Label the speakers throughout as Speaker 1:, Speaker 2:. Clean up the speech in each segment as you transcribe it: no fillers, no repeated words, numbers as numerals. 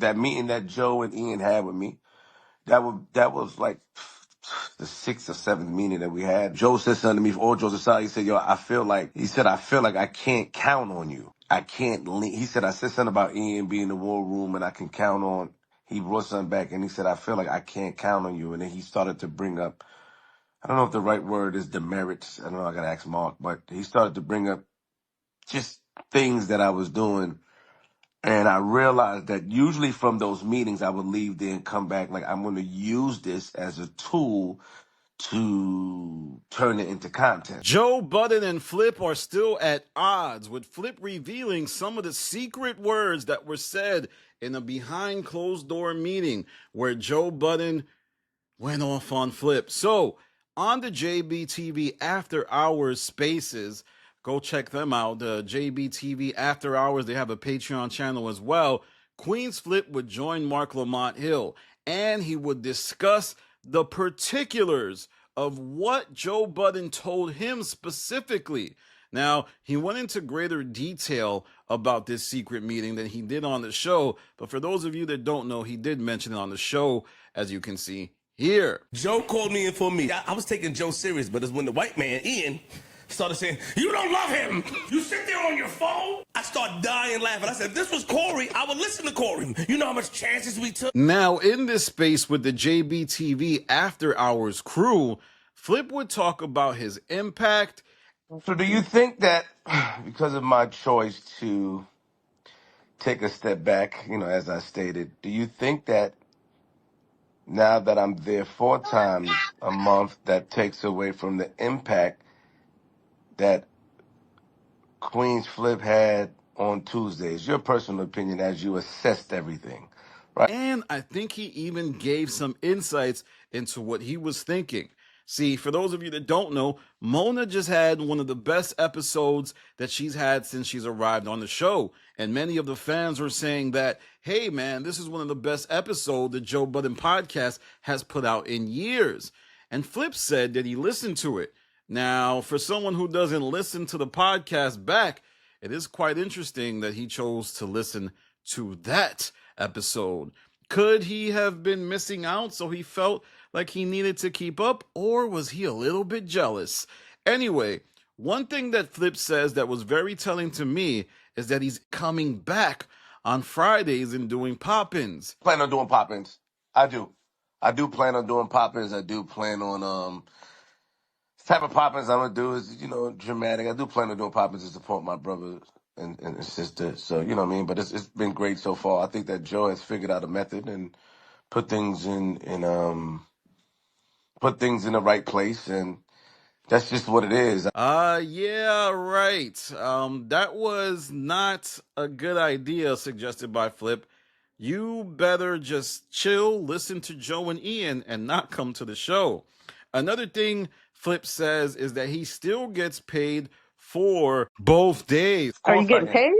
Speaker 1: that meeting that Joe and Ian had with me, that was like the sixth or seventh meeting that we had. Joe said something to me, all Joe's aside, he said, yo, I feel like I can't count on you. I can't lean. He said, I said something about Ian being in the war room and I can count on. He brought something back and he said, I feel like I can't count on you. And then he started to bring up, I don't know if the right word is demerits. I don't know, I got to ask Mark, but he started to bring up just things that I was doing. And I realized that usually from those meetings, I would leave there and come back like, I'm going to use this as a tool to turn it into content.
Speaker 2: Joe Budden and Flip are still at odds, with Flip revealing some of the secret words that were said in a behind closed door meeting where Joe Budden went off on Flip. So on the JBTV After Hours Spaces, go check them out. The JBTV After Hours, they have a Patreon channel as well. QueenzFlip would join Mark Lamont Hill, and he would discuss the particulars of what Joe Budden told him specifically. Now, he went into greater detail about this secret meeting than he did on the show, but for those of you that don't know, he did mention it on the show, as you can see here.
Speaker 3: Joe called me in for me. I was taking Joe serious, but it's when the white man, Ian, started saying, you don't love him. You sit there on your phone. I start dying laughing. I said, if this was Corey, I would listen to Corey. You know how much chances we took?
Speaker 2: Now, in this space with the JBTV After Hours crew, Flip would talk about his impact.
Speaker 1: So do you think that because of my choice to take a step back, as I stated, do you think that now that I'm there 4 times a month, that takes away from the impact that QueenzFlip had on Tuesdays? Your personal opinion as you assessed everything, right?
Speaker 2: And I think he even gave some insights into what he was thinking. See, for those of you that don't know, Mona just had one of the best episodes that she's had since she's arrived on the show. And many of the fans were saying that, hey, man, this is one of the best episodes the Joe Budden podcast has put out in years. And Flip said that he listened to it. Now, for someone who doesn't listen to the podcast back, it is quite interesting that he chose to listen to that episode. Could he have been missing out, so he felt like he needed to keep up, or was he a little bit jealous? Anyway, one thing that Flip says that was very telling to me is that he's coming back on Fridays and doing pop-ins.
Speaker 1: Plan on doing pop-ins. I do plan on doing pop-ins. I do plan on the type of pop-ins I'm gonna do is dramatic. I do plan on doing pop-ins to support my brother and sister. So you know what I mean. But it's been great so far. I think that Joe has figured out a method and put things in the right place, and that's just what it is.
Speaker 2: Yeah, right. That was not a good idea suggested by Flip. You better just chill, listen to Joe and Ian, and not come to the show. Another thing Flip says is that he still gets paid for both days.
Speaker 4: Are you getting paid?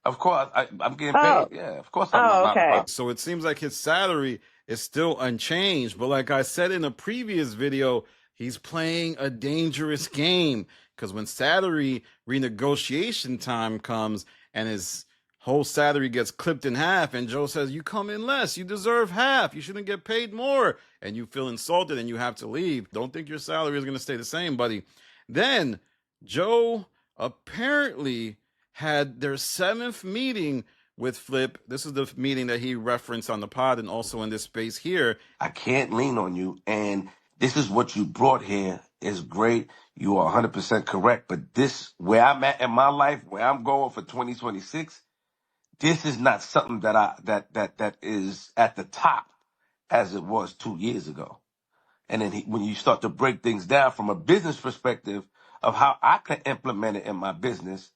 Speaker 1: Of course, I'm getting paid. Yeah, of course I'm not
Speaker 4: okay.
Speaker 2: So it seems like his salary is still unchanged. But like I said in a previous video, he's playing a dangerous game, because when salary renegotiation time comes and his whole salary gets clipped in half and Joe says, you come in less, you deserve half, you shouldn't get paid more, and you feel insulted and you have to leave, don't think your salary is going to stay the same, buddy. Then Joe apparently had their 7th meeting with Flip. This is the meeting that he referenced on the pod and also in this space here.
Speaker 1: I can't lean on you, and this is what you brought here is great. You are 100% correct, but this, where I'm at in my life, where I'm going for 2026, this is not something that is at the top as it was 2 years ago. And then when you start to break things down from a business perspective of how I can implement it in my business,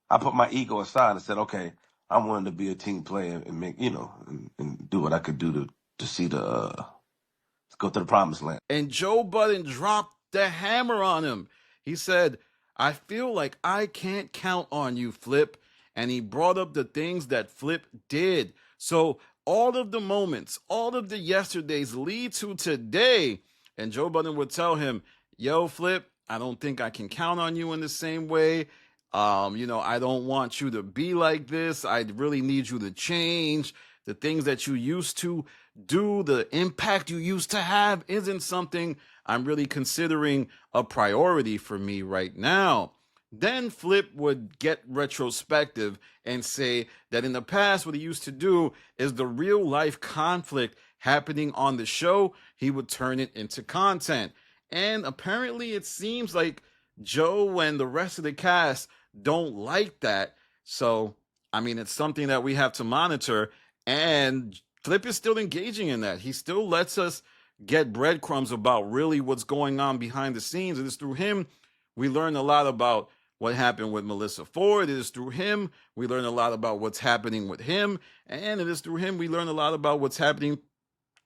Speaker 1: I put my ego aside and said, okay, I'm willing to be a team player and make, and do what I could do to see let's go to the promised land.
Speaker 2: And Joe Budden dropped the hammer on him. He said, I feel like I can't count on you, Flip. And he brought up the things that Flip did. So all of the moments, all of the yesterdays lead to today. And Joe Budden would tell him, yo, Flip, I don't think I can count on you in the same way. I don't want you to be like this. I really need you to change. the things that you used to do, the impact you used to have isn't something I'm really considering a priority for me right now. Then Flip would get retrospective and say that in the past, what he used to do is the real life conflict happening on the show, he would turn it into content. And apparently, it seems like Joe and the rest of the cast don't like that. So, I mean, it's something that we have to monitor. And Flip is still engaging in that. He still lets us get breadcrumbs about really what's going on behind the scenes. And it's through him we learn a lot about what happened with Melissa Ford. It is through him we learn a lot about what's happening with him. And it is through him we learn a lot about what's happening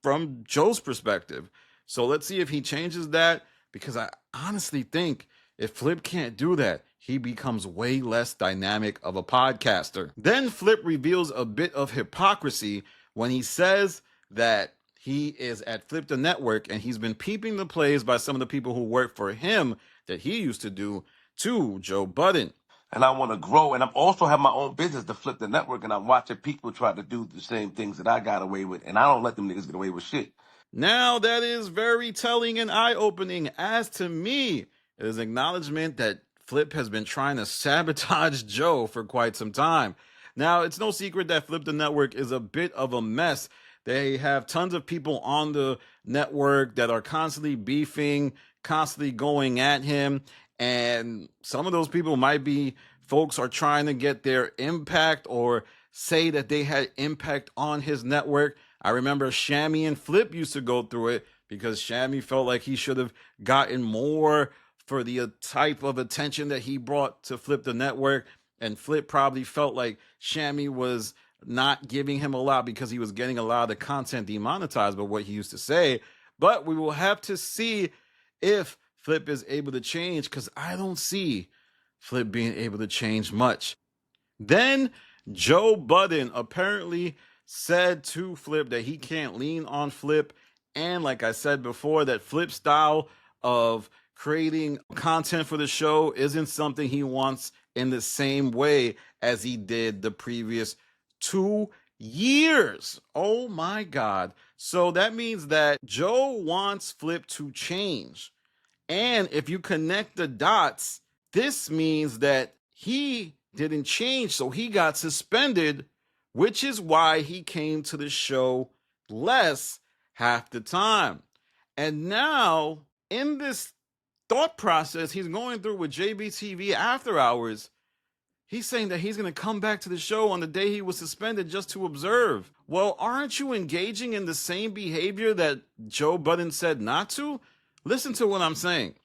Speaker 2: from Joe's perspective. So let's see if he changes that, because I honestly think if Flip can't do that, he becomes way less dynamic of a podcaster. Then Flip reveals a bit of hypocrisy when he says that he is at Flip the Network and he's been peeping the plays by some of the people who work for him that he used to do to Joe Budden.
Speaker 1: And I want to grow, and I'm also have my own business to Flip the Network, and I'm watching people try to do the same things that I got away with, and I don't let them niggas get away with shit.
Speaker 2: Now that is very telling and eye-opening. As to me, it is acknowledgement that Flip has been trying to sabotage Joe for quite some time. Now, it's no secret that Flip the Network is a bit of a mess. They have tons of people on the network that are constantly beefing, constantly going at him. And some of those people might be folks are trying to get their impact or say that they had impact on his network. I remember Shammy and Flip used to go through it because Shammy felt like he should have gotten more for the type of attention that he brought to Flip the Network. And Flip probably felt like Shammy was not giving him a lot because he was getting a lot of the content demonetized by what he used to say. But we will have to see if Flip is able to change, because I don't see Flip being able to change much. Then Joe Budden apparently said to Flip that he can't lean on Flip. And like I said before, that Flip's style of creating content for the show isn't something he wants in the same way as he did the previous 2 years. Oh my God. So that means that Joe wants Flip to change. And if you connect the dots, this means that he didn't change, so he got suspended, which is why he came to the show less half the time. And now, in this thought process he's going through with JBTV After Hours, he's saying that he's going to come back to the show on the day he was suspended just to observe. Well, aren't you engaging in the same behavior that Joe Budden said not to? Listen to what I'm saying.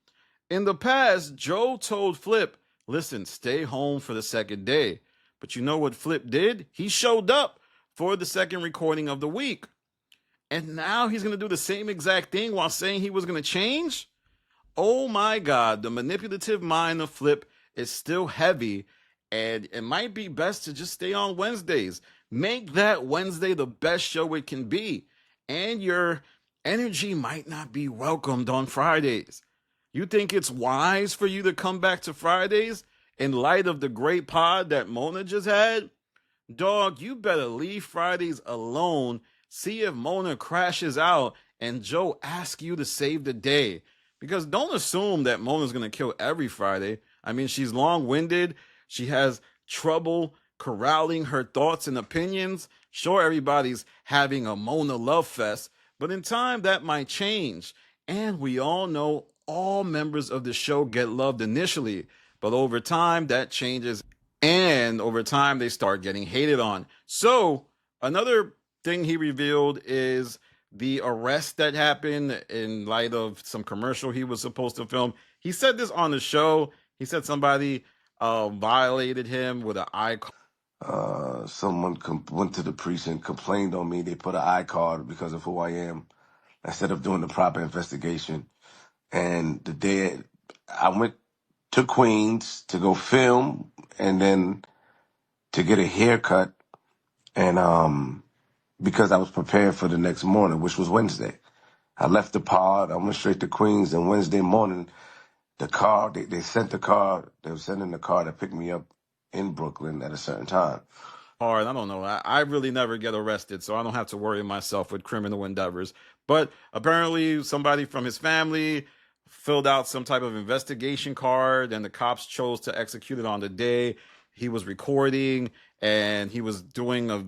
Speaker 2: In the past, Joe told Flip, listen, stay home for the second day. But you know what Flip did? He showed up for the second recording of the week. And now he's going to do the same exact thing while saying he was going to change? Oh my God, the manipulative mind of Flip is still heavy, and it might be best to just stay on Wednesdays. Make that Wednesday the best show it can be. And your energy might not be welcomed on Fridays. You think it's wise for you to come back to Fridays in light of the great pod that Mona just had? Dog, you better leave Fridays alone. See if Mona crashes out and Joe asks you to save the day. Because don't assume that Mona's going to kill every Friday. I mean, she's long-winded. She has trouble corralling her thoughts and opinions. Sure, everybody's having a Mona love fest, but in time that might change. And we all know all members of the show get loved initially, but over time that changes, and over time they start getting hated on. So another thing he revealed is the arrest that happened in light of some commercial he was supposed to film. He said this on the show. He said somebody violated him with an iCard.
Speaker 1: Someone went to the precinct, complained on me. They put an iCard because of who I am, instead of doing the proper investigation. And the day I went to Queens to go film and then to get a haircut, and because I was prepared for the next morning, which was Wednesday. I left the pod, I went straight to Queens, and Wednesday morning, the car, they sent the car, they were sending the car to pick me up in Brooklyn at a certain time.
Speaker 2: hard. I don't know. I really never get arrested, so I don't have to worry myself with criminal endeavors. But apparently somebody from his family filled out some type of investigation card, and the cops chose to execute it on the day he was recording, and he was doing a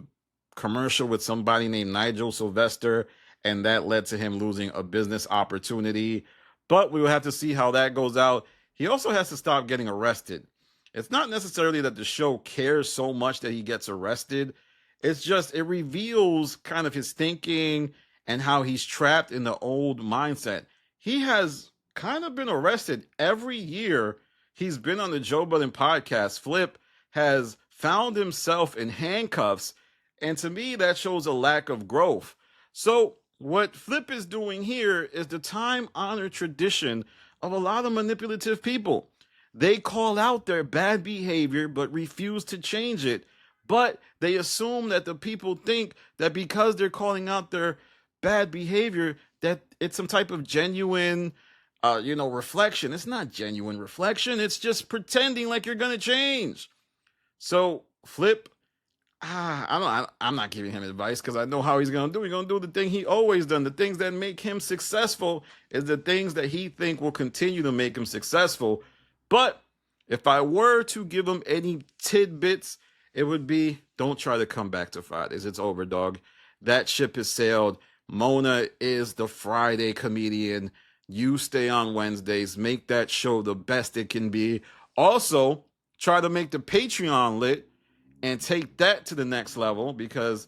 Speaker 2: commercial with somebody named Nigel Sylvester, and that led to him losing a business opportunity. But we will have to see how that goes out. He also has to stop getting arrested. It's not necessarily that the show cares so much that he gets arrested. It's just it reveals kind of his thinking and how he's trapped in the old mindset. He has kind of been arrested every year he's been on the Joe Budden podcast. Flip has found himself in handcuffs, and to me that shows a lack of growth. So what Flip is doing here is the time-honored tradition of a lot of manipulative people. They call out their bad behavior but refuse to change it. But they assume that the people think that because they're calling out their bad behavior, that it's some type of genuine, reflection. It's not genuine reflection. It's just pretending like you're going to change. So Flip, I'm not giving him advice because I know how he's going to do. He's going to do the thing he always done. The things that make him successful is the things that he think will continue to make him successful. But if I were to give him any tidbits, it would be, don't try to come back to Fridays. It's over, dog. That ship has sailed. Mona is the Friday comedian. You stay on Wednesdays. Make that show the best it can be. Also, try to make the Patreon lit and take that to the next level, because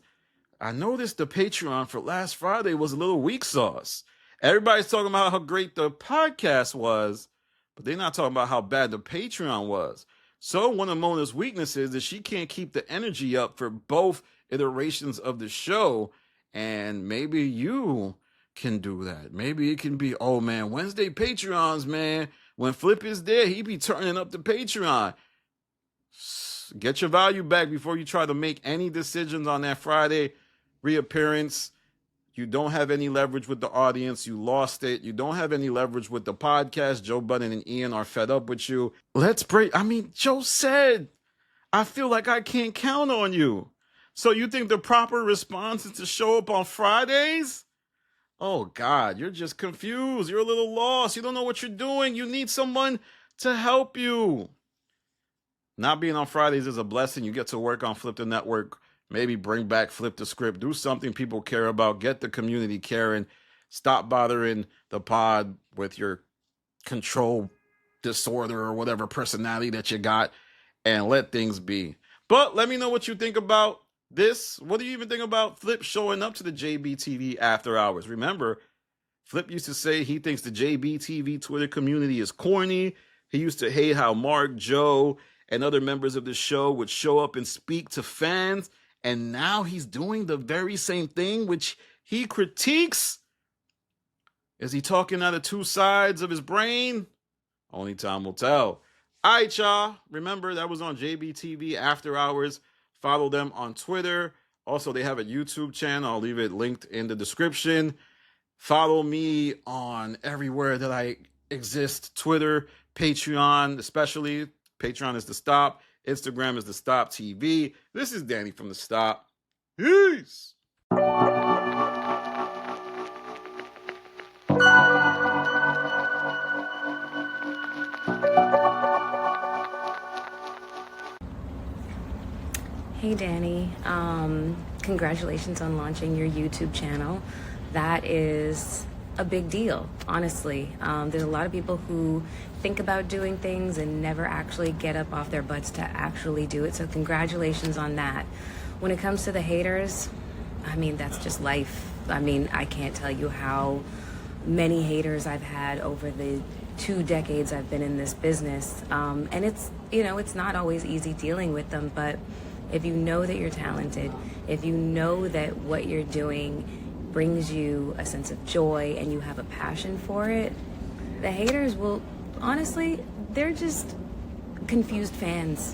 Speaker 2: I noticed the Patreon for last Friday was a little weak sauce. Everybody's talking about how great the podcast was, but they're not talking about how bad the Patreon was. So one of Mona's weaknesses is she can't keep the energy up for both iterations of the show. And maybe you can do that. Maybe it can be, oh man, Wednesday Patreons, man. When Flip is there, he be turning up the Patreon. Get your value back before you try to make any decisions on that Friday reappearance. You don't have any leverage with the audience. You lost it. You don't have any leverage with the podcast. Joe Budden and Ian are fed up with you. Let's break. Joe said, I feel like I can't count on you. So you think the proper response is to show up on Fridays? Oh, God, you're just confused. You're a little lost. You don't know what you're doing. You need someone to help you. Not being on Fridays is a blessing. You get to work on Flip the Network. Maybe bring back Flip the Script. Do something people care about. Get the community caring. Stop bothering the pod with your control disorder or whatever personality that you got, and let things be. But let me know what you think about this. What do you even think about Flip showing up to the JBTV after hours? Remember, Flip used to say he thinks the JBTV Twitter community is corny. He used to hate how Mark, Joe, and other members of the show would show up and speak to fans. And now he's doing the very same thing, which he critiques. Is he talking out of two sides of his brain? Only time will tell. All right, y'all. Remember, that was on JBTV After Hours. Follow them on Twitter. Also, they have a YouTube channel. I'll leave it linked in the description. Follow me on everywhere that I exist. Twitter, Patreon, especially. Patreon is The Stop. Instagram is The Stop TV. This is Danny from The Stop. Peace.
Speaker 4: Hey Danny, congratulations on launching your YouTube channel. That is a big deal, honestly. There's a lot of people who think about doing things and never actually get up off their butts to actually do it. So congratulations on that. When it comes to the haters, that's just life. I can't tell you how many haters I've had over the 2 decades I've been in this business. And it's not always easy dealing with them, but if you know that you're talented, if you know that what you're doing brings you a sense of joy and you have a passion for it, the haters will, honestly, they're just confused fans.